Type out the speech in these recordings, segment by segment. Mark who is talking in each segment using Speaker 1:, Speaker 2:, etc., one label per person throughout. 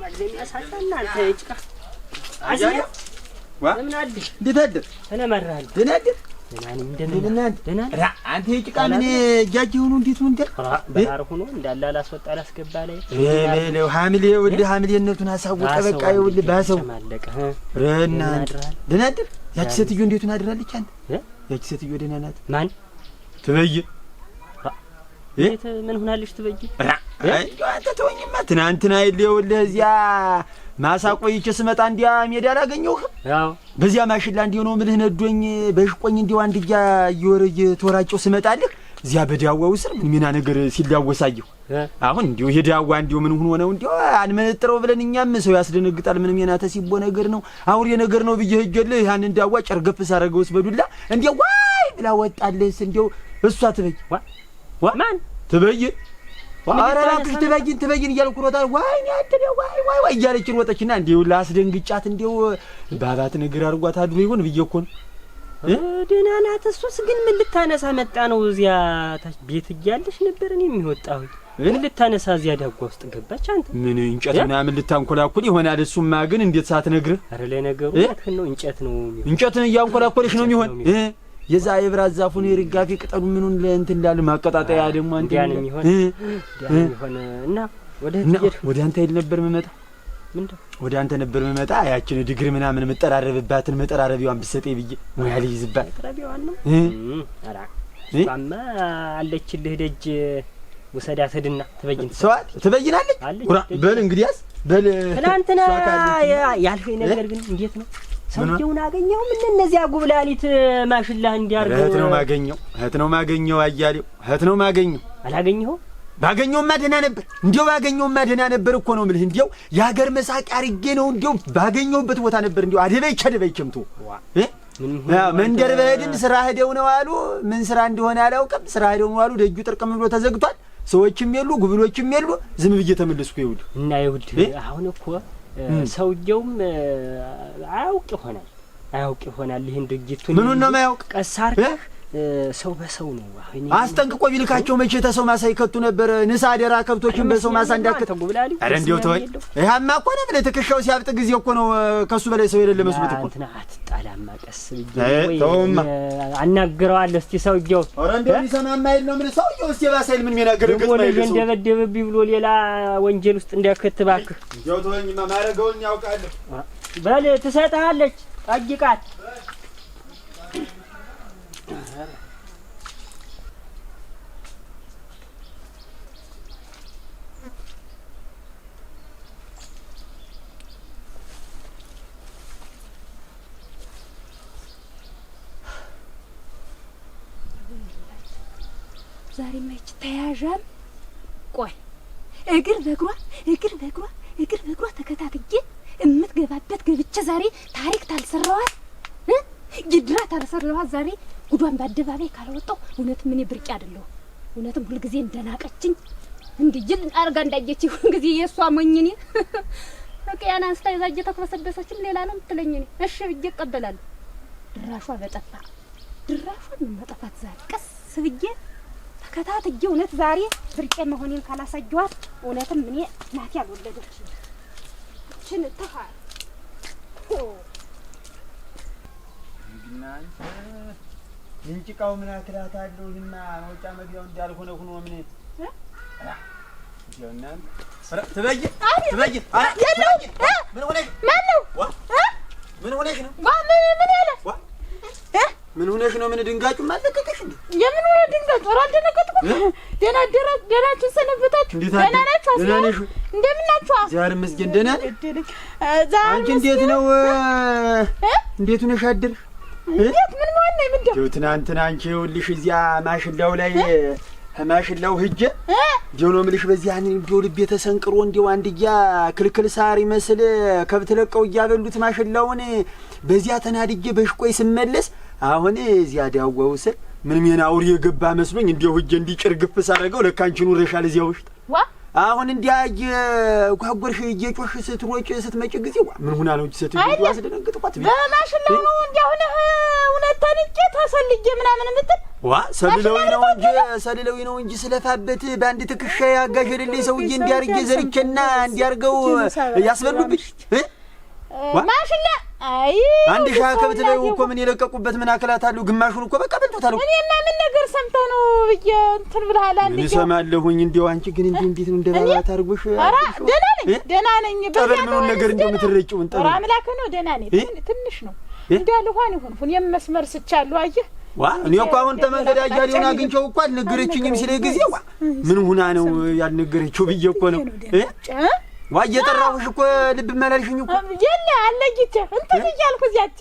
Speaker 1: ማግዘም ያሳጣና አንተ እጭቃ አዚያ ምን አዲስ
Speaker 2: እንዴት አደር
Speaker 1: ተነመራል
Speaker 2: ደህና አደር
Speaker 1: ደህና
Speaker 2: አንተ እጭቃ ምን እያጅህ ሆኖ እንዴት ነው እንዴ
Speaker 1: በታር ሆኖ እንዳለ አላስወጣ አላስገባ ላይ
Speaker 2: ለለው ሐምሌ ወልደ ሐምሌነቱን አሳወቀ በቃ ይውል ባሰው
Speaker 1: ማለቀ
Speaker 2: ረና ደህና አደር ያቺ ሴትዮ እንዴት ነው አድራለች አንተ ያቺ ሴትዮ ደህና ናት
Speaker 1: ማን
Speaker 2: ትበይ
Speaker 1: ምን ሆናለች ትበይ
Speaker 2: አይ አንተ ተወኝማ ትናንትና ይኸውልህ እዚያ ማሳ ቆይቼ ስመጣ እንዲያ ሜዳ አላገኘሁህ
Speaker 1: ያው
Speaker 2: በዚያ ማሽላ እንዲሁ ነው ምልህ ነዶኝ በሽቆኝ እንዲሁ አንድያ እየወረጀ ተወራጨው ስመጣልህ እዚያ በዳዋው ስር ምን ሚና ነገር ሲላወሳየሁ አሁን እንዲሁ ሄዳዋ እንዲሁ ምን ሆኖ ነው እንዲሁ አንመነጥረው ብለን እኛም ሰው ያስደነግጣል ምን ሚና ተሲቦ ነገር ነው አውሬ ነገር ነው ብዬ ሄጀልህ ያን እንዳዋ ጨርገፍ ሳረገውስ በዱላ እንዲሁ ዋይ ብላ ወጣለህስ እንዲሁ እሷ ትበይ
Speaker 1: ማን
Speaker 2: ትበይ አራራክሽ ትበይን እያልኩ ሮጣል ዋይ አትደው ዋይ እያለች ሮጠችና እንዲሁ ላስደንግጫት እንዲሁ ባባት ነገር አርጓት አድሮ ይሆን ብዬ እኮ ነው
Speaker 1: ደህና ናት እሱስ ግን ምን ልታነሳ መጣ ነው እዚያ ታች ቤት እያለሽ ነበር እኔ የሚወጣው ምን ልታነሳ እዚያ ዳጓ ውስጥ ገባች አንተ
Speaker 2: ምን እንጨት ምናምን ልታንኮላኩል ይሆናል እሱማ ግን እንዴት ሳትነግር
Speaker 1: አረ ለነገሩ ያትከን ነው
Speaker 2: እንጨትን እያንኮላኮለሽ ነው የሚሆን የዛ የብራት ዛፉን የርጋፊ ቅጠሉ ምኑን ለእንትን እንዳለ ማቀጣጣያ ደግሞ አንተ
Speaker 1: ያን የሚሆን እና
Speaker 2: ወደ አንተ ይል ነበር መመጣ
Speaker 1: ምንድነው
Speaker 2: ወደ አንተ ነበር መመጣ ያችን ድግር ምናምን መጠራረብባትን መጠራረቢዋን ብሰጠኝ ብዬ ሙያ ልይዝባት
Speaker 1: መጠራረቢዋን ነው አራ አማ አለችልህ ደጅ ወሰዳት ሄድና ትበይን
Speaker 2: ሰዋት ትበይናለች በል እንግዲያስ በል
Speaker 1: ትናንትና ያልከኝ ነገር ግን እንዴት ነው ሰውየውን አገኘው ምን እነዚያ ጉብላሊት ማሽላህ እንዲያርገው እህት ነው ማገኘው አያሌው እህት ነው ማገኘው አላገኘው
Speaker 2: ባገኘውማ ደህና ነበር እንዴው ባገኘውማ ደህና ነበር እኮ ነው ምልህ እንዴው ያገር መሳቅ አርጌ ነው እንዴው ባገኘውበት ቦታ ነበር እንዴው አደበይቸምቱ መንደር በሄድን ስራ ሄደው ነው አሉ ምን ስራ እንደሆነ አላውቅም ስራ ሄደው ነው አሉ ደጁ ጥርቅም ብሎ ተዘግቷል ሰዎችም የሉ ጉብሎችም የሉ ዝም ብዬ ተመለስኩ ይውል
Speaker 1: እና ይውል አሁን እኮ ሰውየውም አያውቅ ይሆናል ይሄን ድርጅቱን
Speaker 2: ምኑን ነው ማያውቅ
Speaker 1: ቀሳር ሰው በሰው ነው
Speaker 2: አስጠንቅቆ ቢልካቸው መቼ ተሰው ማሳ ይከቱ ነበር ንሳ አደራ ከብቶችን በሰው ማሳ እንዳከተው ጉብላሊ አረ እንዴው ተወይ ይሃማ እኮ ነው ለተከሻው ሲያብጥ ጊዜ እኮ ነው ከሱ በላይ ሰው የሌለ መስሎት እኮ
Speaker 1: እንትና አትጣላማ ቀስ ብዬ አናግረዋለሁ እስቲ ሰውየው
Speaker 2: አረ እንዴው ይሰማማ አይል ነው ምን ሰውየው እስቲ ባሳይል ምን የሚናገረው
Speaker 1: እንደበደበብኝ ብሎ ሌላ ወንጀል ውስጥ እንዲያከትባክ
Speaker 2: እንዴው ተወኝማ ማረገውን ያውቃለሁ
Speaker 1: በል ትሰጣለች ጠይቃት
Speaker 3: ዛሬ ማይች ተያዣም ቆይ እግር በእግሯ ተከታትዬ እምትገባበት ገብቼ ዛሬ ታሪክ ታልሰራዋት ግድራ ታልሰራዋት ዛሬ ጉዷን በአደባባይ ካልወጣው እውነትም እኔ ብርቅ አይደለሁ እውነትም ሁሉ ጊዜ እንደናቀችኝ እንዲጅል አርጋ እንዳየች ሁሉ ጊዜ የሷ ሞኝኔ በቃ ያን አንስታ ይዛጀ ተከሰደሰችም ሌላ ነው የምትለኝ እኔ እሺ ብዬ እቀበላለሁ ድራሿ በጠፋ ድራሿን መጠፋት ዛሬ ቀስ ብዬ ተከታትዬ እውነት ዛሬ ብርቄ መሆኔን ካላሳየኋት እውነትም እኔ ናት ያልወለደች ችን ተፋር
Speaker 2: እናንተ ልንጭቃው ምን አክላታለሁ እና መውጫ መግቢያው እንዳልሆነ ሆኖ ምን ይሆናል ትበይ ያለው ምን ሆነሽ ማነው ምን ሆነሽ ነው ምን ያለ ምን ሆነሽ ነው ምን ድንጋጩ ማለቀቀሽ እንዴ የምን ሆነ ድንጋጩ ኧረ አልደነገጥኩ ደህና ተሰነበታችሁ ደህና ናችሁ እንደምን ናችሁ ዛሬ መስገን ደህና አንቺ እንዴት ነው እንዴት ነሽ አድር እንዴት ምን ማለት ነው ምንድነው ትናንትና አንቺ ይኸውልሽ እዚያ ማሽላው ላይ ማሽላው ሂጄ ጆኖ ምልሽ በዚያ እንደው ልቤ ተሰንቅሮ እንደው አንድያ ክልክል ሳር ይመስል ከብት ለቀው እያበሉት ማሽላውን በዚያ ተናድጄ በሽቆይ ስመለስ አሁን እዚያ ዳዋው ስር ምን ምን አውሪ የገባ መስሎኝ እንደው ሂጄ እንዲጭርግፍ ሳረገው ለካ አንቺ ኑረሻል እዚያ ውስጥ አሁን እንዲያጅ ጓጉርሽ እየጮሽ ስትሮጭ ስትመጭ ጊዜ ምን ሆና ነው ስትይ አስደነግጥኳት
Speaker 3: በማሽላው ነው እንዲያው ነው እውነት ታንቄ ተሰልጄ ምናምን ምትል
Speaker 2: ዋ ሰልለዊ ነው እንጂ ስለፋበት በአንድ ትከሻ ያጋሸልልኝ ሰውዬ እንዲያርጌ ዘርቼና እንዲያርገው ያስበሉብኝ
Speaker 4: ማሽላ አይ
Speaker 2: አንድ ሻከብት ላይ እኮ ምን የለቀቁበት ምን አክላት አሉ ግማሹን እኮ በቃ በልቶታል
Speaker 4: እኔማ ምን ነገር ሰምተው ነው ብዬ እንትን ብለሃል አንዴ
Speaker 2: እሰማለሁኝ እንዴው አንቺ ግን እንዴት ነው እንደባባት አርጎሽ
Speaker 4: ኧረ ደህና ነኝ
Speaker 2: ጠበል ምኑን ነገር እንደው የምትረጪውን ጠበል
Speaker 4: አምላክ ነው ደህና ነኝ ትንሽ ነው እንዳለ ሆን የመስመር ስቻለሁ አየህ
Speaker 2: ዋ እኔ እኮ አሁን ተመንገድ አያሌውን አግኝቼው እኮ አልነገረችኝም ሲለኝ ጊዜ ምን ሁና ነው ያልነገረችው ብዬ እኮ ነው ዋ እየጠራሁሽ እኮ ልብ መላልሽኝ እኮ
Speaker 4: የለ አለጊቼ እንትን እያልኩ እዚያች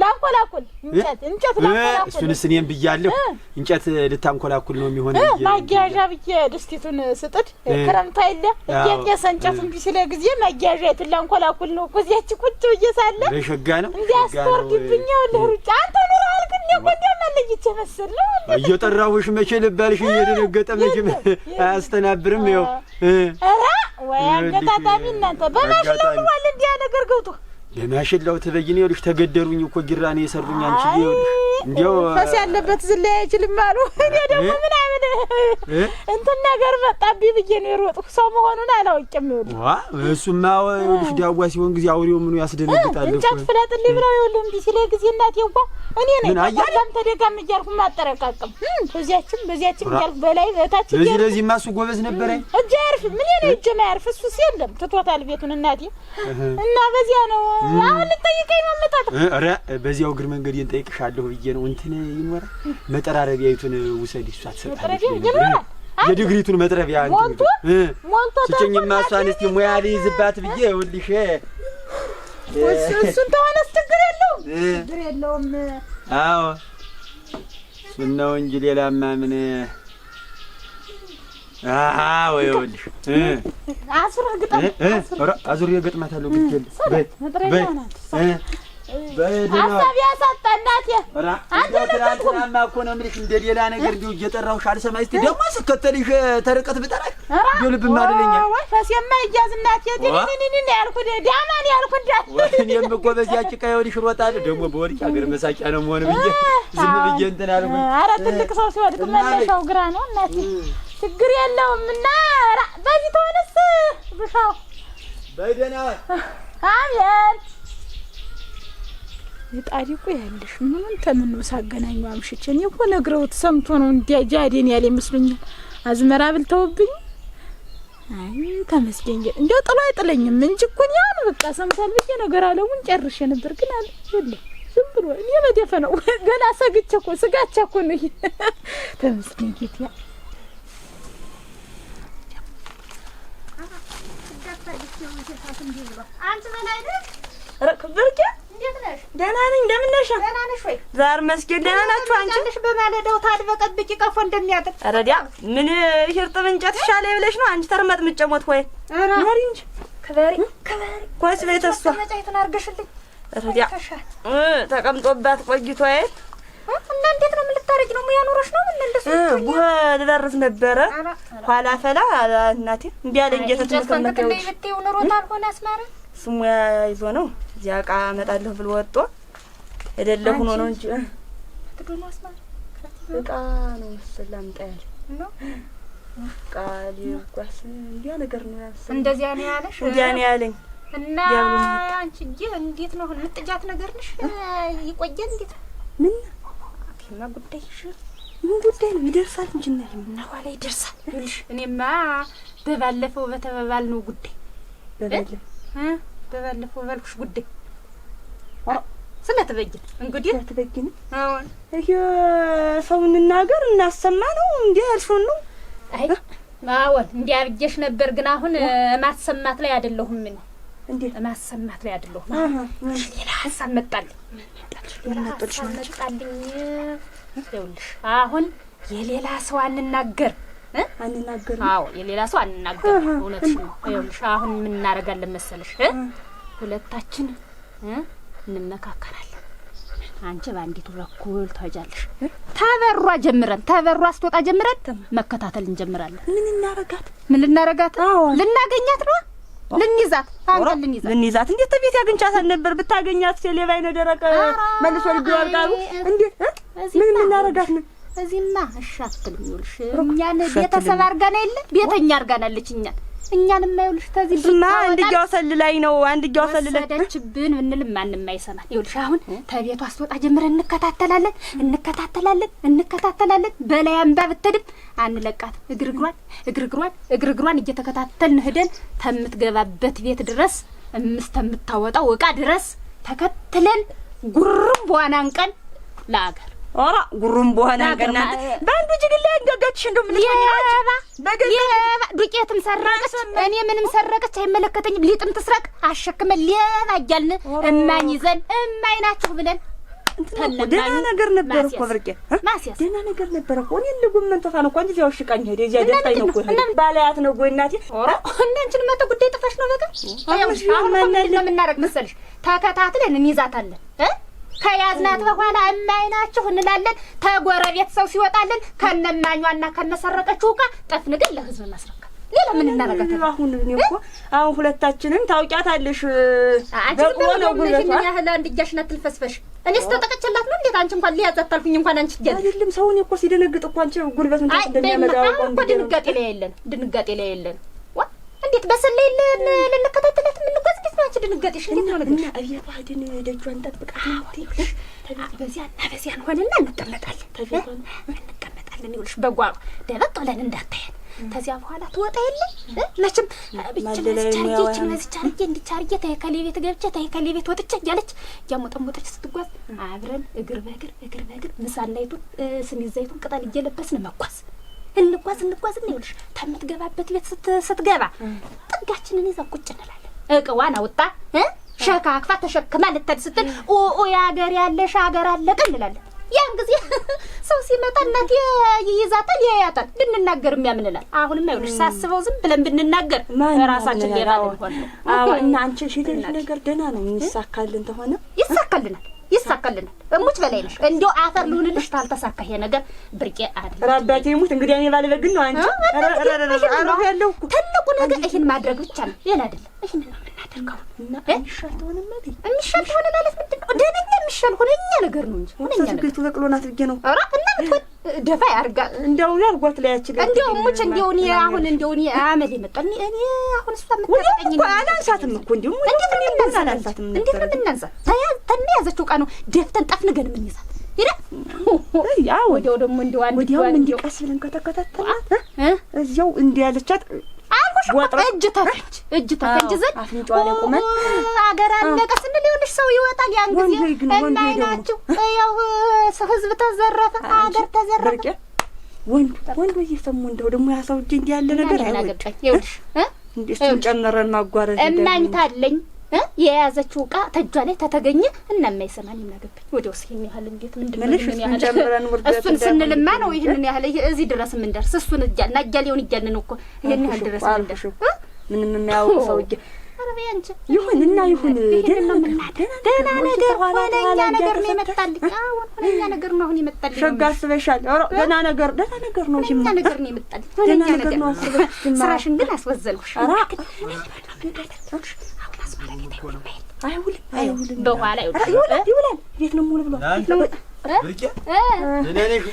Speaker 4: ላንኮላኩል እንጨት ላንኮላኩል
Speaker 2: እሱንስ እኔም ብያለሁ እንጨት ልታንኮላኩል ነው የሚሆነው
Speaker 4: ማጊያዣ ብዬ ድስቲቱን ስጥድ ክረምት አይደለ እየጤሰ እንጨት እንቢ ሲለ ጊዜ ማጊያዣ የትላንኮላኩል ነው እኮ እዚያች ቁጭ ብዬ ሳለ
Speaker 2: በሸጋ ነው
Speaker 4: እንዲያስወርድብኝ ለሩጫ አንተ ኑራል ግን የቆንጆ አለጊቼ መስል
Speaker 2: እየጠራሁሽ መቼ ልባልሽ እየደነገጠ መቼም አያስተናብርም ይኸው
Speaker 4: ኧረ ወይ አጋጣሚ እናንተ በማሽላው ነው አለ እንዲያ ነገር ገብቶ
Speaker 2: ለማሽላው ተበይኔ ይኸውልሽ ተገደሩኝ እኮ ጊራኔ የሰሩኝ አንቺ ይኸውልሽ እንዴው
Speaker 4: ፈስ ያለበት ዝላይ አይችልም አሉ እኔ ደግሞ ምን አይመደ እንትን ነገር መጣብኝ ብዬ ነው የሮጥኩ ሰው መሆኑን አላውቅም ይኸውልሽ
Speaker 2: ዋ እሱማ ይኸውልሽ ዳዋ ሲሆን ጊዜ አውሬው ምኑ ያስደነግጣል እኮ
Speaker 4: እንጨት ፍለጥልኝ ብለው ይኸውልህ እንቢ ሲለ ጊዜ እናቴ እንኳን እኔ ነኝ በጣም ተደጋም እያልኩ ማጠረቃቀም በዚያችም እያልኩ በላይ በታች
Speaker 2: ለዚህ ማሱ ጎበዝ ነበረ
Speaker 4: እጄ ያርፍ ምን የኔ እጄ ማያርፍ እሱ ሲልም ትቶታል ቤቱን እናቴ እና በዚያ ነው አሁን ልጠይቀኝ ነው መጣጣ
Speaker 2: ኧረ በዚያው እግር መንገዴን ጠይቅሻለሁ ብዬ ነው እንትን ይኖራ መጠራረቢያይቱን ውሰድ እሷ ትሰጣለች የድግሪቱን መጥረቢያ
Speaker 4: ሞልቶ
Speaker 2: ስጭኝማ እሷን እስቲ ሙያ ልይዝባት ብዬ ይኸውልሽ
Speaker 4: እሱን ተሆነስ ችግር የለውም
Speaker 2: አዎ እሱን ነው እንጂ ሌላማ ምን አዎ ይኸውልሽ አዙር የገጥማታለሁ ግዴል
Speaker 4: ሀሳብ ያሳጣ እናቴ
Speaker 2: አንተ ትናንትናማ እኮ ነው የምልሽ እንደ ሌላ ነገር እንዲሁ እየጠራሁሽ አልሰማኝ እስቲ ደግሞ ስከተልሽ ተርቀት ብጠራሽ እንዲሁ ልብ ማለለኛ
Speaker 4: ፈሴማ እያዝ እናቴ ዲኒኒኒ ያልኩት ዳማን ያልኩት
Speaker 2: እኔም እኮ በዚያ ጭቃ ይኸውልሽ እሮጣለሁ ደግሞ በወድቅ ሀገር መሳቂያ ነው መሆን ብዬ ዝም ብዬ እንትን አልኩኝ
Speaker 4: ኧረ ትልቅ ሰው ሲወድቅ መለሻው ግራ ነው እናቴ ችግር የለውም እና በዚህ ተሆነስ ብሻው
Speaker 2: በደህና
Speaker 4: አሜን የጣዲቁ ያለሽ ምንም ተምኑ ሳገናኙ አምሽቼ እኔ እኮ ነግረውት ሰምቶ ነው እንዲያጃዴን ያለ ይመስሉኛል አዝመራ ብልተውብኝ አይ ተመስገን እንደው ጥሎ አይጥለኝም እንጂ እኮ ነው በቃ ሰምቷል ብዬ ነገር አለውን ጨርሼ ነበር ግን አለ የለም ዝም ብሎ እኔ በደፈነው ገና ሰግቼ እኮ ስጋቼ እኮ ነው ተመስገን ጌታ አንተ ማለት ረክብርከ እንዴት ነሽ? ደህና ነኝ። እንደምን ነሽ? ደህና ነሽ ወይ? ዛር መስጊድ ደህና ናችሁ? አንቺ ነሽ በማለዳው ታድበቀብቂ ቀፎ እንደሚያጥር
Speaker 5: አረዲያ ምን ይርጥብ እንጨት ይሻለ ብለሽ ነው አንቺ ተርመጥምጬ ሞት ወይ
Speaker 4: ነሪ እንጂ ከበሪ
Speaker 5: ኮስ ቤተሷ
Speaker 4: መጫይቱን አርገሽልኝ
Speaker 5: አረዲያ ተቀምጦባት ቆይቶ አይደል
Speaker 4: እና እንዴት ነው ምን ልታረጊ ነው? ሙያ ኑሮሽ ነው ምን እንደሱ
Speaker 5: ቡህ ልደርስ ነበረ ኋላ ፈላ እናቴ እንዲያለኝ እየተተመከመከው
Speaker 4: ይብቴው ኑሮታል ሆነ አስማረ
Speaker 5: ስሙ ይዞ ነው እዚያ ዕቃ አመጣለሁ ብሎ ወጥቶ አይደለ ሆኖ ነው እንጂ
Speaker 4: ትግሉ አስማረ
Speaker 5: ዕቃ ነው ሰላም ጣያል ነው ቃል ይጓስ እንዲያ ነገር ነው ያሰ
Speaker 4: እንደዚያ ነው ያለሽ
Speaker 5: እንዲያ ነው ያለኝ
Speaker 4: እና አንቺ እንዴት ነው ልጥጃት ነገር ነሽ ይቆየን እንዴት
Speaker 5: ምን
Speaker 4: አኪማ ጉዳይሽ
Speaker 5: ምን ጉዳይ ነው ይደርሳል እንጂ እና
Speaker 4: ኋላ ይደርሳል ይልሽ እኔማ በባለፈው በተባባል ነው ጉዳይ በባለፈው ባልኩሽ ጉዳይ ስለተበየነ እንግዲህ
Speaker 5: ስለተበየነ አሁን ይሄ ሰውን እናገር እናሰማ ነው እንዴ አልሽው ነው
Speaker 4: አይ ማወል እንዲያ ብዬሽ ነበር ግን አሁን ማሰማት ላይ አይደለሁም ምን
Speaker 5: እንዴ
Speaker 4: ማሰማት ላይ አይደለሁም ሌላ ሀሳብ መጣልኝ መጣልኝ ይኸውልሽ አሁን የሌላ ሰው አንናገር
Speaker 5: አዎ
Speaker 4: የሌላ ሰው አንናገር እውነትሽ ነው ይኸውልሽ አሁን ምን እናደርጋለን መሰለሽ ሁለታችን እንመካከራለን አንቺ ባንዲቱ በኩል ታጃለሽ ተበሯ አስተወጣ ጀምረን መከታተል እንጀምራለን ምን እናረጋት ልናገኛት ነው ልንይዛት
Speaker 5: ልንይዛት እንዴት ተቤት ያገኛታል ነበር ብታገኛት ሌባይ ነው ደረቀ መልሶ ልጅ ያርቃሉ እንዴ ምን እናረጋት ነው
Speaker 3: እዚህማ እሺ አትልም። ይኸውልሽ እኛን ቤተሰብ አድርጋና የለ ቤተኛ አድርጋናለች እኛንም አይውልሽ ተዚህ
Speaker 5: ብማ አንድያው ሰልላይ ነው አንድያው ሰልላይ
Speaker 3: ሰደችብን ምንልም ማንንም አይሰማን። ይኸውልሽ አሁን ተቤቷ አስወጣ ጀምረን እንከታተላለን በላይ አምባ ብትድም አንለቃት እግርግሯን እየተከታተልን ሄደን ተምትገባበት ቤት ድረስ ተምታወጣው ዕቃ ድረስ ተከትለን ጉርም በዋናን ቀን ለአገር
Speaker 5: ኦራ ጉሩም በኋላ ገና ባንዱ ጅግል ላይ እንገጋችሽ እንደምን
Speaker 3: ዱቄትም ሰረቀች እኔ ምንም ሰረቀች አይመለከተኝም። ሊጥም ትስረቅ አሸክመን ሌባ እያልን እማኝ ይዘን እማይናችሁ ብለን
Speaker 5: ደህና ነገር ነበር እኮ ብርቄ ደህና ነገር ነበር እኮ እኔ ልጉመን ተፋ ነው እንጂ ያው ሽቃኝ ሄደ እዚያ ደስታኝ ነው እኮ ባላያት ነው ጎይ እናቴ
Speaker 3: እናንቺን መተ ጉዳይ ጥፋሽ ነው በቃ አሁን ምን እናደርግ መሰልሽ ተከታትለን እንይዛታለን ከያዝናት በኋላ እማይናችሁ እንላለን። ተጎረቤት ሰው ሲወጣልን ከነማኛና ከነሰረቀችው ዕቃ ጠፍንግን ለህዝብ ማስረከብ ሌላ ምን እናደርጋለን?
Speaker 5: አሁን እኮ አሁን ሁለታችንን ታውቂያታለሽ።
Speaker 3: በቆሎ ነው ጉልበቷ ያህል አንድ እጃሽና ትልፈስፈሽ እኔ ስተጠቀችላት ነው እንዴት አንቺ እንኳን ሊያዛት ታልኩኝ እንኳን አንቺ ይያዝ
Speaker 5: አይደለም ሰውን እኮ ሲደነግጥ እኮ አንቺ ጉልበቱን እንደሚያመጣው
Speaker 3: እንኳን ድንጋጤ ላይ የለን እንዴት በሰለይ ለነከታተላት ምን ልጓዝ እንዴት ነው አንቺ ድንጋጤሽ እንዴት ነው ነገር
Speaker 5: አብያቷ ሄደን ደጇን ጠብቃት ነው ትይሽ
Speaker 3: በዚያ ሆነና እንቀመጣለን ይኸውልሽ በጓሮ ደበቅ ብለን እንዳታየን ከዚያ በኋላ ትወጣ የለ መቼም ብቻ እንዲቻርጌ ተከሌ ቤት ገብቼ ተከሌ ቤት ወጥቼ እያለች ያሞጠሞጠች ስትጓዝ አብረን እግር በእግር ምሳናይቱን ስሚዛይቱን ቅጠል እየለበስን መጓዝ እንጓዝ ይኸውልሽ ተምትገባበት ቤት ስትገባ ጥጋችንን ይዘን ቁጭ እንላለን። እቃዋን አውጣ ሸካክፋ ተሸክማ ልትሄድ ስትል ኦ ያገር ያለሽ አገር አለቀ እንላለን። ያን ጊዜ ሰው ሲመጣ እናት ይይዛታል ያያታል ብንናገር የሚያምንላል። አሁንም አይውልሽ ሳስበው ዝም ብለን ብንናገር ራሳችን ሌላ ልንሆን ነው።
Speaker 5: አዎ እና አንቺ ሸደልሽ ነገር ደህና ነው የሚሳካልን ተሆነ
Speaker 3: ይሳካልናል እሙች በላይ ነሽ እንዴው አፈር ልሁንልሽ ታልተሳካ ይሄ ነገር ብርቄ አይደል
Speaker 5: ራባቴ ሙት እንግዲህ እኔ ባለበግ ነው አንቺ አራፍ ያለው
Speaker 3: ትልቁ ነገር ይሄን ማድረግ ብቻ ነው ሌላ አይደለም። ይሄን ነው የምናደርገው
Speaker 5: እና እንሻልተሆነ ማለት
Speaker 3: ምንድነው ደነኛ የሚሻል ሆነኛ ነገር ነው እንጂ ሆነኛ ነገር
Speaker 5: በቅሎናት ብዬ ነው
Speaker 3: ኧረ እና ምን ደፋ ያርጋ
Speaker 5: እንደው ያርጓት ላይ ያችል
Speaker 3: እንደው ሙች እንደው እኔ አሁን እንደው እኔ አመድ ይመጣል እኔ አሁን እሷ የምታጠቀኝ
Speaker 5: ነው አላንሳትም እኮ እንደው እንዴት አላንሳትም
Speaker 3: እንዴት ነው እናንሳ ተያዘችው ቃ ነው ደፍተን ጠፍንገን ምን ይዛት ይራ
Speaker 5: ያው
Speaker 3: ወዲያው ደግሞ እንደው አንድ
Speaker 5: ወዲያው እንዲቀስ ብለን ከተከታተላት እዚያው እንዲያለቻት
Speaker 3: አልኩሽ እጅ ተፈንጅ ዘን
Speaker 5: አፍንጫዋ ላይ ቆመን
Speaker 3: አገር አለቀ ስንል ይኸውልሽ ሰው ይወጣል ያን ጊዜ እናይናችሁ ያው ህዝብ ተዘረፈ አገር ተዘረፈ
Speaker 5: ወንዱ እየሰሙ እንደው ደግሞ ያሳው እጅ እንዲህ ያለ ነገር
Speaker 3: አይወጣኝ ይኸውልሽ
Speaker 5: እሱን ጨምረን ማጓረዝ
Speaker 3: እናኝታለኝ የያዘችው ዕቃ ተጇ ላይ ተተገኘ እና የማይሰማን ይናገበኝ ወዲያው ሲል ያህል እንዴት ምንድነው ምን ያህል እሱን ስንልማ ነው ይሄንን ያህል እዚህ ድረስ ምን ደርስ እሱን እጃና እጃሌውን እያልን እኮ ይሄን ያህል ድረስ ምን ደርስ
Speaker 5: ምንም የሚያውቅ ሰው እጅ
Speaker 3: አረበያ እንጂ
Speaker 5: ይሁን
Speaker 3: ደህና ነገር ሆነኛ ነገር ነው የመጣልኝ አሁን ሆነኛ ነገር ነው አሁን የመጣልኝ
Speaker 5: ሸጋ አስበሻል ደህና ነገር ነው
Speaker 3: ሆነኛ ነገር ነው የመጣልኝ ሆነኛ ነገር ነው ስራሽን ግን አስወዘልኩሽ አይውልም በኋላ
Speaker 5: ይውላል ቤት ነው ሙሉ ብሎ
Speaker 2: ብርቄ ደህና ነሽ?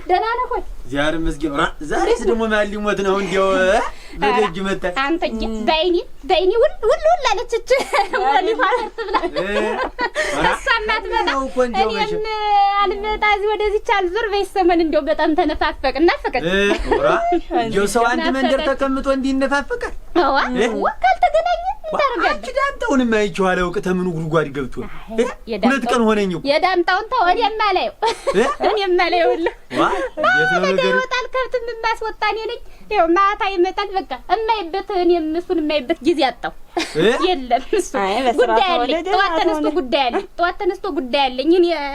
Speaker 3: ደህና ነህ ወይ?
Speaker 2: ዛሬ መስጊድ ዛሬስ ደግሞ ማን ሊሞት ነው እንዴው በደጅ መጣ
Speaker 3: አንተኛ በይኒ ሁሉ አለችች ወዲ ፋርት ብላ አሳናት በጣም እኔም አልመጣ እዚህ ወደዚህ አልዞር በይሰመን እንደው በጣም ተነፋፈቅና ፈቀድ
Speaker 2: እንደው ሰው አንድ መንደር ተቀምጦ እንዲነፋፈቃል
Speaker 3: ወካል ተገናኘ ታረጋግጥ
Speaker 2: አንቺ ዳምጣውንም አይቼው አላውቅ ተምኑ ጉድጓድ ገብቶ ሁለት ቀን ሆነኝ እኮ
Speaker 3: የዳምጣውን ተው እኔም አላየው ነገር ይወጣል ከብት የማስወጣ እኔ ነኝ ይኸው ማታ ይመጣል በቃ እማይበት እኔም እሱን የማይበት ጊዜ አጣው የለም እሱ ጉዳይ አለኝ ጠዋት ተነስቶ ጉዳይ አለኝ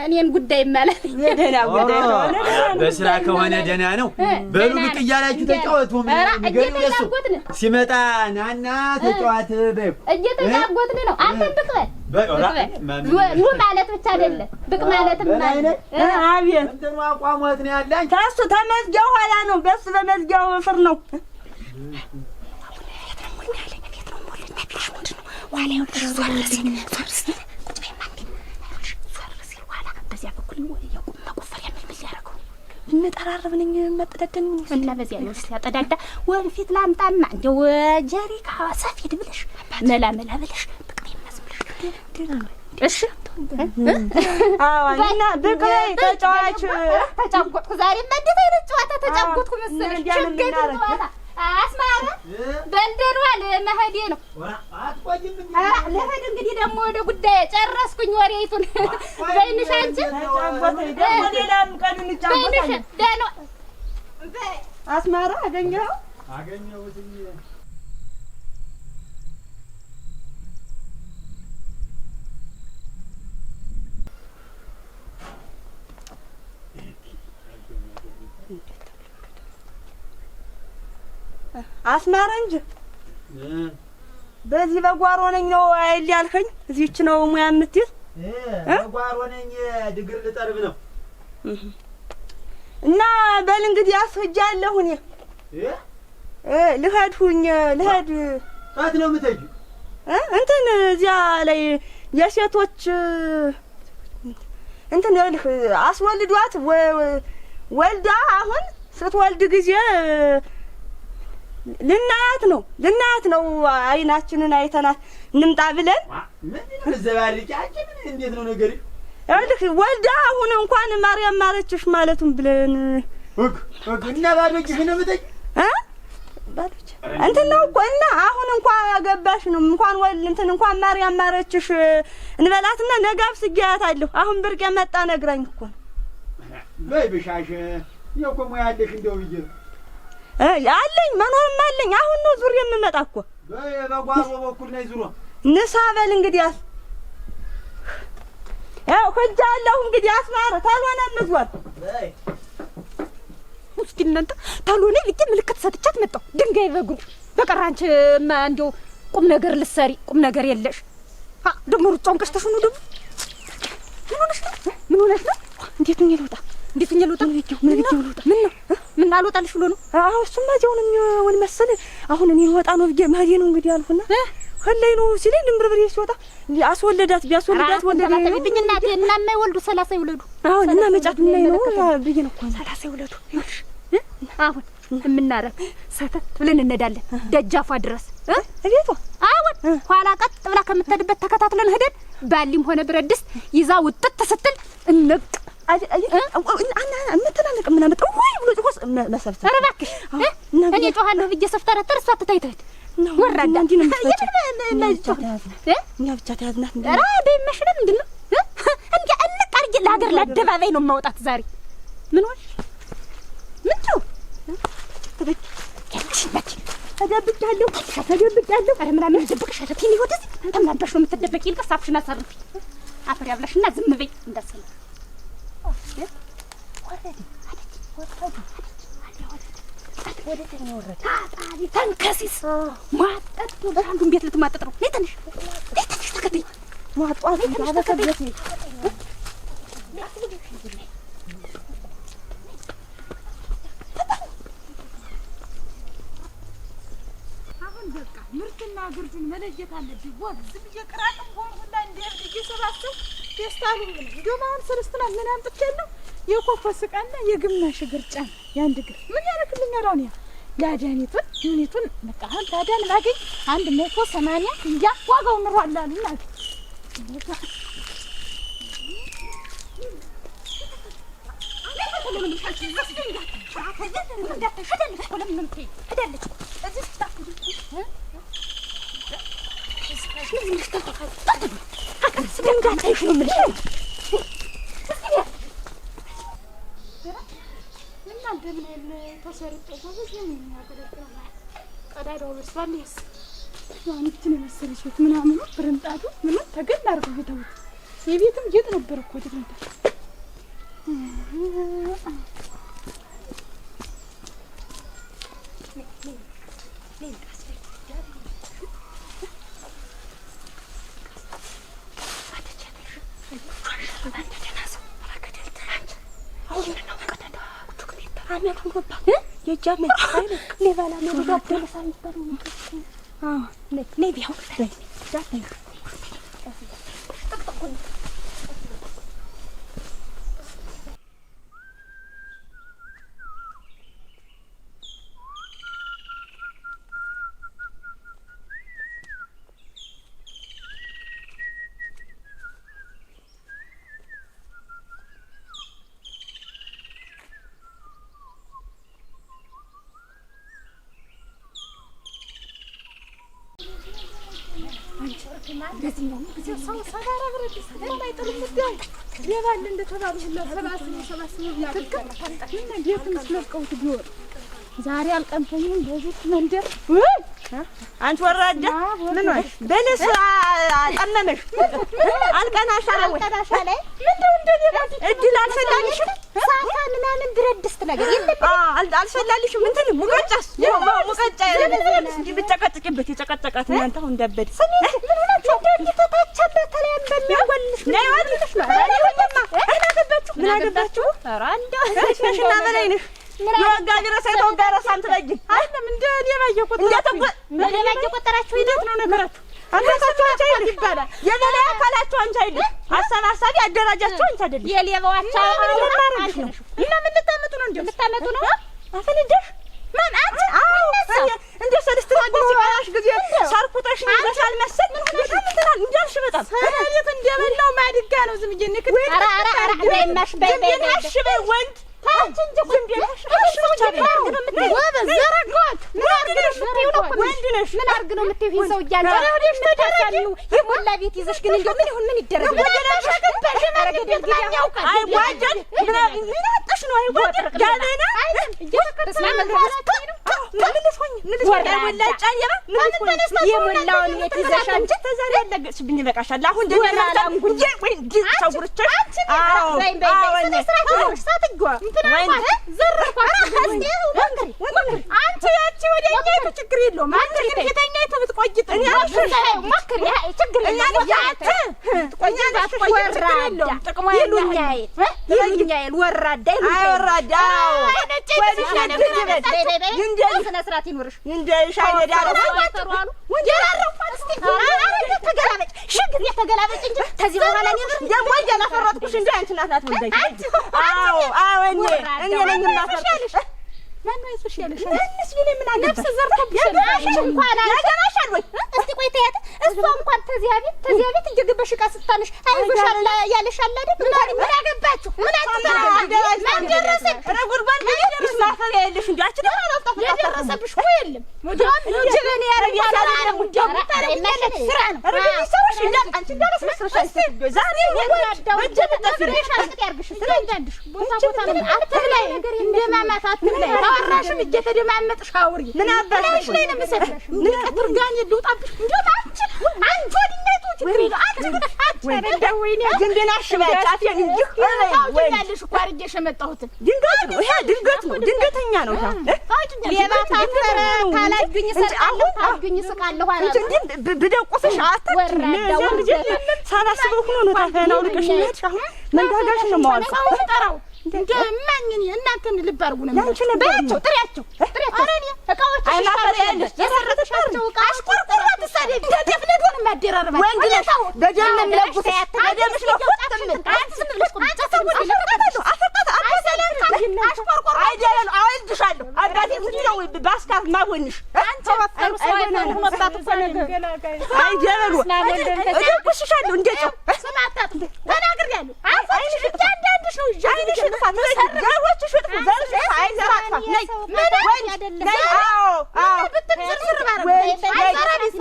Speaker 3: እኔን ጉዳይ ማለት
Speaker 5: የደህና ጉዳይ ሆነ
Speaker 2: በስራ ከሆነ ደህና ነው በሉ ብቅ እያላችሁ ተጫወቱ እሱ ሲመጣ ናና ተጫወት በይ
Speaker 3: እየተጫወትን ነው አንተን ብቅ በል ኑ ማለት ብቻ አይደለም ብቅ ማለትም ማለት
Speaker 5: አቤት
Speaker 2: እንትኑ አቋሟት ነው ያለ አንቺ
Speaker 5: ታሱ ተመዝጊያው ኋላ ነው በስ በመዝጊያው ፍር ነው ዋላ ይወጣ ሶርስ ቁጭ በይ ማንዲ ሶርስ ይዋላ በዚያ በኩል ነው ያው እንጠራረብ ነኝ መጠዳደን
Speaker 3: እና በዚያ ነው ሲያጠዳዳ ወንፊት ላምጣማ እንደው ጀሪካ ሰፊድ ብለሽ መላ ብለሽ በቅቤ መስብልሽ ደና ነው እሺ
Speaker 5: አዋና በቀይ
Speaker 3: ተጫወትኩ ዛሬ መደታ ይረጫዋታ ተጫወትኩ መሰለሽ ችግር አስማራ በልደሯል መሄዴ ነው ለሄድ እንግዲህ ደግሞ ወደ ጉዳይ ጨረስኩኝ ወሬቱን በይንሽ አንቺ
Speaker 5: ሌላም ቀን እንጫወታለን
Speaker 3: ደህና
Speaker 5: አስማራ አገኘኸው አስማራ እንጂ በዚህ በጓሮ ነኝ ነው አይል ያልከኝ እዚህች ነው ሙያ የምትይዝ
Speaker 2: በጓሮ ነኝ ድግር ልጠርብ ነው
Speaker 5: እና በል እንግዲህ አስፈጃለሁ እኔ ልሄድ
Speaker 2: ታት ነው የምትሄጂው
Speaker 5: እንትን እዚያ ላይ የሴቶች እንትን ይልህ አስወልዷት ወልዳ አሁን ስትወልድ ጊዜ ልናያት ነው አይናችንን አይተናት እንምጣ ብለን
Speaker 2: ምን ዘባልቂ አንቺ ምን እንዴት ነው ነገር
Speaker 5: አይልህ ወልዳ አሁን እንኳን ማርያም ማረችሽ ማለቱን ብለን
Speaker 2: እና ባዶች ነው የምትሄጂ
Speaker 5: ባዶች እንትን ነው እኮ እና አሁን እንኳን ገባሽ ነው እንኳን ወል እንትን እንኳን ማርያም ማረችሽ እንበላትና ነጋብ ስጊያታለሁ አሁን ብርቅ የመጣ ነግራኝ እኮ
Speaker 2: በይ ብሻሽ የቆሞ ያለሽ እንደው ብዬ
Speaker 5: አለኝ መኖርም አለኝ አሁን ነው ዙር የምመጣ እኮ
Speaker 2: በጓሮ በኩል ላይ ዙሮ
Speaker 5: ንሳ በል እንግዲህ ያው ኸጃለሁ እንግዲህ አስማራ ታልሆነ ምዝወር
Speaker 3: ውስጥ እናንተ ታልሆነ ልጅ ምልክት ሰጥቻት መጣሁ ድንጋይ በጉን በቀራንች እንደው ቁም ነገር ልትሰሪ ቁም ነገር የለሽ ደግሞ ሩጫውን ቀሽተሽ ነው ደግሞ ምን ሆነሽ ነው እንዴት ነው ልወጣ ምን አልወጣልሽ ብሎ ነው
Speaker 5: አዎ እሱማ እዚያው ነው የሚሆን መሰለ አሁን እኔ ልወጣ ነው ብዬ መሄዴ ነው እንግዲህ አልኩና ከላይ ነው ሲለኝ ድንብርብሬ ሲወጣ ቢያስወልዳት
Speaker 3: ወለደብኝ እናቴ እና የማይወልዱ 30 ይወለዱ
Speaker 5: አሁን እና መጫት ምን ላይ ነው ብዬ ነው እኮ
Speaker 3: 30 ይወለዱ አሁን የምናረግ ሰተት ብለን እንሄዳለን ደጃፏ ድረስ
Speaker 5: እቤቷ
Speaker 3: አሁን ኋላ ቀጥ ብላ ከምትሄድበት ተከታትለን ሄደን ባሊም ሆነ ብረት ድስት ይዛ ውጥት ስትል እንቅ አና እንተናነቅ ምን አመጣው ወይ ብሎ ጮስ መሰብሰብ ኧረ እባክሽ እኔ ጮሃለሁ ብዬ ሰፍተረተር እሷ ትታይተት ወራዳ
Speaker 5: እንዴ ነው እኛ ብቻ ተያዝናት እንዴ
Speaker 3: ኧረ በመሽለም ምንድነው እንዴ እንጣርጅ ለሀገር ለአደባባይ ነው ማውጣት ዛሬ ምን ሆነ ምን ነው ተደብቄያለሁ ኧረ ምናምን ደብቅሽ አለኝ ወደዚህ ተምናባሽ ነው የምትደበቂ ይልቀስ አፍሽን አሳርፊ አፈር ያብላሽና ዝም በይ እንዳሰለ ወደ ተወረደ ታጣሪ ተንከሲስ ማጠጥ አንዱን ቤት ልትማጠጥ ነው ለተንሽ ተከተይ
Speaker 5: ማጧት ያበከበት
Speaker 4: አሁን በቃ ምርትና ግርዱን መለየት አለብኝ ወዝ በየቅራጥም ሆንኩና እንዴት እየሰባሰብ ደስታሉ እንደማን ሰለስተና ምን አምጥቻለሁ የኮኮ ስቃና የግማሽ ግርጫ ያንድ ግር ምን ያረክልኛል አሁን ያ ላዳኒቱን በቃ ታዳን ባገኝ 180 እንጃ ዋጋው ኑሯል አሉና ቀዳዳው በስባለስ ያንቺን መሰለሽ ቤት ምናምን ፍርምጣቱ ምን ተገል አርገው ይተውት የቤትም ጌጥ ነበር እኮ ድንታ
Speaker 5: የጃመን አይነ
Speaker 3: ሌባላ ነው ዳደረሳ ይባል ኔቢያው ዳተኛ እንደዚህ ነው
Speaker 4: ሰው ሰባራ ብረት ላይ ጥሩ ምዳይ የባል እንደተባሉ ሁላ ሰባስበው ያልከፈታ ምን እንዴት መስለቀውት ቢወር ዛሬ አልቀንተኝም በዚህ መንደር
Speaker 5: አንቺ ወራዳ ምን ነው በለስ አጠመመሽ አልቀናሻለ ምንድነው እንደዚህ እድል አልፈላልሽም
Speaker 3: ሳፋ ምናምን ብረት ድስት ነገር የለም
Speaker 5: አልፈላልሽም እንትን ሙቀጫስ ሙቀጫ እንጂ ብጨቀጭቅበት የጨቀጨቃት እናንተ አሁን እንዳበደ
Speaker 3: ምን ሆናችሁ እንደዚህ ተታቻለ ተለያበል ያወልሽ
Speaker 5: ነይ ወልሽ ምን አገባችሁ
Speaker 3: ኧረ አንዳ
Speaker 5: ነሽና በላይ ነሽ ያጋግረ ሰይተው ጋራሳን ትለጅ
Speaker 4: አይደለም እንደ ሌባየ
Speaker 3: ቆጠራችሁ ሂደት ነው ነገራችሁ
Speaker 5: አንተሳችሁ አንቺ አይደል ይባላል የሌላ አካላችሁ አንቺ አይደል አሰባሳቢ አደራጃችሁ አንቺ አይደል
Speaker 3: የሌባዋቸው
Speaker 5: እና ምን ልታመጡ ነው
Speaker 3: ልታመጡ ነው
Speaker 5: አፈልደሽ ማን አንቺ እንደ ሰልስት ነገር ሲባላሽ ጊዜ ሳርኩተሽ ይዘሻል መሰል ምን ሆነሻል እንዳልሽ በጣም
Speaker 4: ሰራየት እንደበላው ማድጋ ነው ዝም ይነክ
Speaker 3: አራ በእናሽ
Speaker 5: በእናሽ ወንድ ታንቺ እንጂ ወንድ ነሽ
Speaker 3: ምን አርግ ነው የምትይው ሰው እያለ ተደረገ የሞላ ቤት ይዘሽ ግን እንደው ምን ይሁን ምን ይደረግ
Speaker 5: አይ ዋጀን ምን አጥሽ ነው አይ ዋጀን ጋለና
Speaker 3: የሞላውን ቤት ይዘሽ አንቺ
Speaker 5: ተዛሬ ያለገስብኝ ይበቃሻል አሁን እንደናላ እንጉንጂ ወይ ሰውርቸሽ አዎ
Speaker 4: አንቺ ያቺ ወዲያኛይቱ ችግር የለውም አንቺ ግን ፊተኛይቱ ብትቆይጥ እኔ
Speaker 3: ማክር ያ ችግር ይሉኛል ወራዳ
Speaker 5: ወራዳ
Speaker 3: ስነ ስርዓት ይኖርሽ
Speaker 5: እንደሽ አይደዳሩ
Speaker 3: ተገላበጭ ሽግር የተገላበጭ እንጂ ከዚህ በኋላ
Speaker 5: ደግሞ ያላፈራጥኩሽ እንጂ አንቺ ናት ወልደሽ አዎ እኔ ነኝ ማፈራጥሽ
Speaker 4: ማን ነው ስፔሻሊስት
Speaker 5: እንስ ቢኔ ምን አገባ
Speaker 3: ነፍስ ዘርቶብሽ እንኳን ያገባሻል ወይ እስቲ ቆይ ተያት እሷ እንኳን ተዚያ ቤት እየገባሽ ዕቃ ስታነሽ አይዞሻል ያለሻል አይደል ምን አገባችሁ ምን አትሰራም ማንደረሰ ረጉርባን ማፈር ያለሽ እንዴ አቺ ደግሞ አላጣፈ ያደረሰብሽ እኮ የለም ሙዳም ጀበኔ ያረጋላ ሙዳም ታረጋለሽ ስራ ነው
Speaker 5: ረጉርሰውሽ እንዴ አንቺ እንዳለሽ ዛሬ ወጀብ ተፍሬሽ
Speaker 3: ያርግሽ ስለእንዳንድሽ ቦታ ነው አትብላይ ነገር እንደማማት አትብላይ ታወራሽም እየተደማመጥሽ አውሪ
Speaker 5: ምን አባሽ
Speaker 3: ላይ ነው መሰለሽ
Speaker 5: ምን አትርጋኝ ልውጣብሽ
Speaker 3: እንደው አንቺ ወዲነቱ ችግር ይለው አንቺ
Speaker 5: ወይኔ ግንድናሽ ባጫፊን እንጂ
Speaker 3: ወይ ያለሽ እኮ አርጀሽ መጣሁት
Speaker 5: ድንገት ነው ይሄ ድንገት ነው ድንገተኛ ነው
Speaker 3: ሌባ ታፈረ ካላግኝ ሰጣለሁ ታግኝ ስቃለሁ አላ
Speaker 5: እንዴ ብደቁስሽ አታወራዳው ሳላስበው ሆኖ ነው ታፈናው ልቀሽ አሁን መንጋጋሽ ነው ማወልቀው
Speaker 4: ጠራው እንደማኝ እናንተን ልብ አርጉ ነው
Speaker 5: ያንቺ ነበር
Speaker 3: ጥሪያቸው አረኔ እቃዎች
Speaker 5: አይማፈሪያለሽ
Speaker 3: የሰረተሻቸው እቃ አሽቆርቆራ ተሳደብ ደፍነዶ ነው ማደራረባ
Speaker 5: ወንድ ነሽ በደም ለቁት በደምሽ ነው ፈጥተም
Speaker 3: አንቺ ምን ብለሽ ቁም
Speaker 5: አፈጣታለሁ አሽቆርቆራ አይደለም አወልድሻለሁ አባቴ ምንድነው ባስካፍ ማወንሽ
Speaker 3: አንቺ ወፈሩ ሰው ነው መጣት እኮ ነገር
Speaker 5: አይደለም እደቁስሻለሁ እንዴት
Speaker 3: ሰማታት ተናግሬያለሁ አይሽ አንዳንድሽ ነው ይጃልሽ
Speaker 5: ዛሬዎች ሽጥፉ ዛሬዎች አይዘራፋ ነይ ምን አይደለም አዎ አዎ
Speaker 3: ብትዝርዝር ባረ
Speaker 5: አይዘራቢስ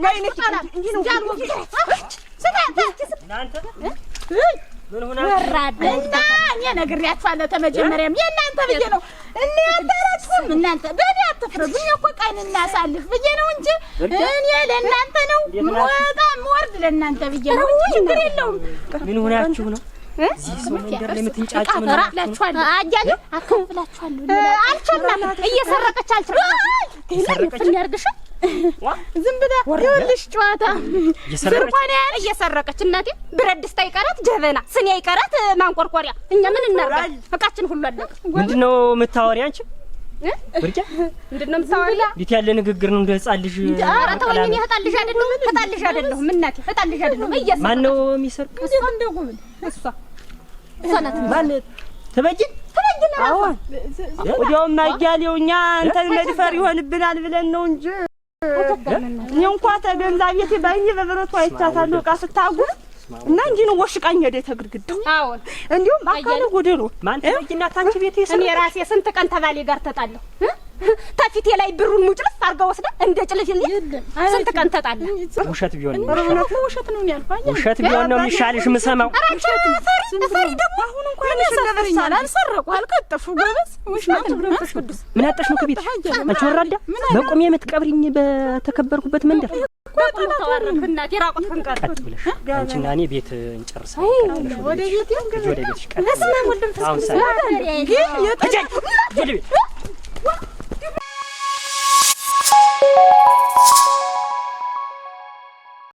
Speaker 5: ነይ እንዴ ነው
Speaker 1: እናንተ ምን ሆነ
Speaker 4: ወራደና እኔ ነግሬያችኋለሁ ተመጀመሪያም የእናንተ ብዬ ነው እኔ አታራችሁም እናንተ በእኔ አትፍረዱኝ እኮ ቀን እናሳልፍ ብዬ ነው እንጂ እኔ ለእናንተ ነው በጣም ወርድ ለእናንተ ብዬ ነው ችግር የለውም
Speaker 1: ምን ሆናችሁ ነው እዚህ ሰው መንደር ላይ የምትንጫጭ ምን
Speaker 3: አራላችኋለሁ አያለ አከፍላችኋለሁ አልቻለም እየሰረቀች እየሰረቀች ያርግሽ
Speaker 4: ዝም ብላ ይኸውልሽ ጨዋታ
Speaker 3: ስርቆና እየሰረቀች እናቴ ብረት ድስት አይቀራት ጀበና ስኒ አይቀራት ማንቆርቆሪያ እኛ ምን እናርጋለን እቃችን ሁሉ አለቀ
Speaker 1: ምንድነው የምታወሪ አንቺ ብርጫ
Speaker 3: ምንድነው የምታወሪ
Speaker 1: እንዴት ያለ ንግግር ነው እንደ ህፃን ልጅ
Speaker 3: ኧረ ተወኝ እኔ ህፃን ልጅ አይደለሁም እናቴ ህፃን ልጅ አይደለሁም
Speaker 1: ማን ነው የሚሰርቅ
Speaker 4: እንደው ጉብል
Speaker 3: እሷ ሰላት
Speaker 1: ማን ተበጅን
Speaker 5: አዎ ወዲያውም ማያሌው እኛ እንትን መድፈር ይሆንብናል ብለን ነው እንጂ እኔ እንኳን ተገንዛ ቤቴ ባይኔ በብረቱ አይቻታለሁ ዕቃ ስታጉ እና እንጂ ነው ወሽቃኝ ሄደ ተግርግዳው።
Speaker 3: አዎን
Speaker 5: እንዲሁም አካለ ጎደሎ
Speaker 1: ማን ተበጅና ታንቺ ቤት
Speaker 3: እኔ ራሴ ስንት ቀን ተባሌ ጋር ተጣለሁ። ታፊቴ ላይ ብሩን ሙጭልስ አርጋ ወስዳ እንደ ጭልፊል ስንት ቀን ተጣላ።
Speaker 1: ውሸት ቢሆን
Speaker 4: ውሸት ነው ያልኩኝ።
Speaker 1: ውሸት ቢሆን ነው የሚሻልሽ የምሰማው።
Speaker 3: ፈሪ ደግሞ
Speaker 5: አሁን እንኳን
Speaker 4: ያሰረኛል። አልሰረቁ አልቀጠፉ ጎበዝ ውሸት ነው። ቅዱስ
Speaker 1: ምን አጣሽ ነው ከቤትሽ? አንቺ ወራዳ በቁሜ የምትቀብሪኝ በተከበርኩበት መንደር
Speaker 3: ተዋረድክ እናቴ ራቁት ፈንቀር
Speaker 1: ቀጥ ብለሽ አንቺና እኔ ቤት እንጨርሳለን።
Speaker 4: ወደ ቤት
Speaker 1: ወደ ቤትሽ ቀጥ
Speaker 3: ለስማ ወልደም ተስፋ